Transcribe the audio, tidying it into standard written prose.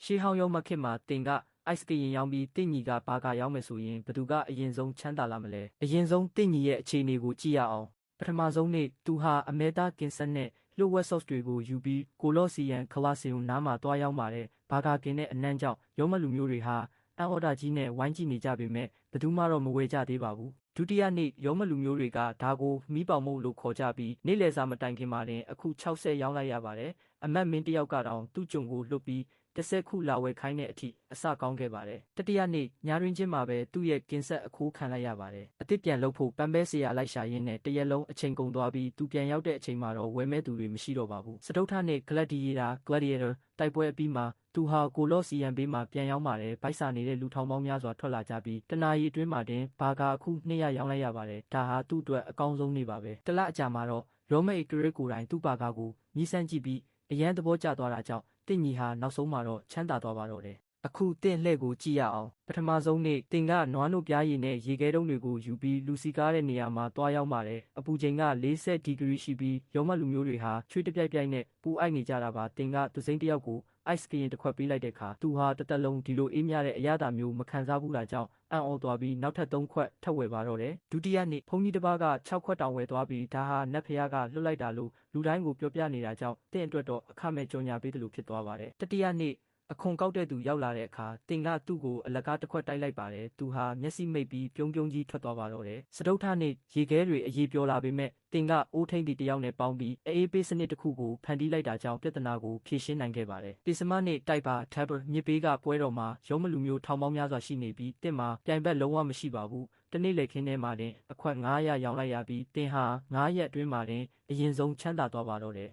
ရှေးဟောင်းရောမခေတ်မှာတင်က ice ကရင်ရောင်းပြီးတင့်ညီကဘာကာရောင်းမယ်ဆိုရင်ဘသူကအရင်ဆုံးချမ်းသာလာမလဲအရင်ဆုံးတင့်ညီရဲ့အခြေအနေကိုကြည့်ရအောင်ပထမဆုံးနေ့သူဟာအမဲသားကင်ဆက်နဲ့လှုပ်ဝက်ဆော့စ်တွေကိုယူပြီးကိုလော့စီယန်ခလာစီယုံနားမှာတွားရောက်ပါတယ်ဘာကာကင်နဲ့အနှမ်းကြောင့်ရောမလူမျိုးတွေဟာအန်အော်ဒါကြီးနဲ့ဝိုင်းကြည့်နေကြပေမဲ့ဘသူမှတော့မဝယ်ကြသေးပါဘူးဒုတိယနေ့ရောမလူမျိုးတွေကဒါကိုမီးပေါင်မုတ်လို့ခေါ်ကြပြီးနေ့လယ်စာမတိုင်ခင်မှာတင်အခု60ရောင်းလိုက်ရပါတယ်အမတ်မင်းတယောက်ကတော့သူ့ကြုံကိုလွတ်ပြီး10ခုလာဝယ်ခိုင်းတဲ့အထိအစကောင်းခဲ့ပါတယ်တတိယနေ့ညာရင်းချင်းမှာပဲသူ့ရဲ့ကင်ဆက်အခိုးခံလိုက်ရပါတယ်အစ်စ်ပြန်လုပ်ဖို့ပန်းပဲစရာလိုက်ရှာရင်းနဲ့တရက်လုံးအချိန်ကုန်သွားပြီးသူပြန်ရောက်တဲ့အချိန်မှာတော့ဝယ်မဲ့သူတွေမရှိတော့ပါဘူးစတုထနေ့ Gladiator တိုက်ပွဲအပြီးမှာသူဟာကိုလော့စီယန်ဘေးမှာပြန်ရောက်ပါတယ်ဗိုက်စာနေတဲ့လူထောင်ပေါင်းများစွာထွက်လာကြပြီးတနာရီအတွင်းမှာတင်ဘာကာအခု200ရောင်းလိုက်ရပါတယ်ဒါဟာသူ့အတွက်အကောင်းဆုံးနေ့ပါပဲတလအကြာမှာတော့ရောမက်ဂရစ်ကိုတိုင်သူ့ဘာကာကိုမြည်ဆန်းကြည့်ပြီးအရန်သဘောကျသွားတာကြောင့်တင့်ညီဟာနောက်ဆုံးမှာတော့ချမ်းသာသွားပါတော့တယ်အခုတင့်လှဲ့ကိုကြည့်ရအောင်ပထမဆုံးနေ့တင်ကနွားနို့ပြားရည်နဲ့ရေခဲတုံးတွေကိုယူပြီးလူစီကားတဲ့နေရာမှာတွားရောက်ပါတယ်အပူချိန်က40ဒီဂရီရှိပြီးရောမလူမျိုးတွေဟာချွေးတပြိုက်ပြိုက်နဲ့ပူအိုက်နေကြတာပါတင်ကသူစိမ်းတယောက်ကိုice ကရင်တစ်ခွက်ပေးလိုက်တဲ့အခါသူဟာတစ်သက်လုံးဒီလိုအေးမြတဲ့အရသာမျိုးမခံစားဘူးလားကြောင့်အံ့ဩသွားပြီးနောက်ထပ်3ခွက်ထပ်ဝယ်ပါတော့တယ်ဒုတိယနေ့ဘုန်းကြီးတစ်ပါးက6ခွက်တောင်ဝယ်သွားပြီးဒါဟာနတ်ဖျားကလွတ်လိုက်တာလို့လူတိုင်းကိုပြောပြနေတာကြောင့်တင့်အတွက်တော့အခမဲ့ကြော်ညာပေးတယ်လို့ဖြစ်သွားပါတယ်တတိယနေ့အခွန်ကောက်တဲ့သူရောက်လာတဲ့အခါတင်ကသူ့ကိုအလကားတစ်ခွက်တိုက်လိုက်ပါတယ်သူဟာမျက်စိမိတ်ပြီးပြုံးကြီးထွက်သွားပါတော့တယ်စတုထနေ့ရေခဲတွေအရေးပြောလာပေမဲ့တင်ကအိုးထိန်တီတယောက်နဲ့ပေါင်းပြီးအေးပေးစနစ်တစ်ခုကိုဖန်တီးလိုက်တာကြောင့်ပြဿနာကိုဖြေရှင်းနိုင်ခဲ့ပါတယ်ပစ္စမနေ့တိုက်ပါ Tabor မြစ်ဘေးကပွဲတော်မှာရောမလူမျိုးထောင်ပေါင်းများစွာရှိနေပြီးတင်မှာပြိုင်ဘက်လုံးဝမရှိပါဘူးတနေ့လေခင်းထဲမှာတင်အခွက်900ရောင်းလိုက်ရပြီးတင်ဟာ9ရက်အတွင်းမှာတင်အရင်ဆုံးချမ်းသာသွားပါတော့တယ်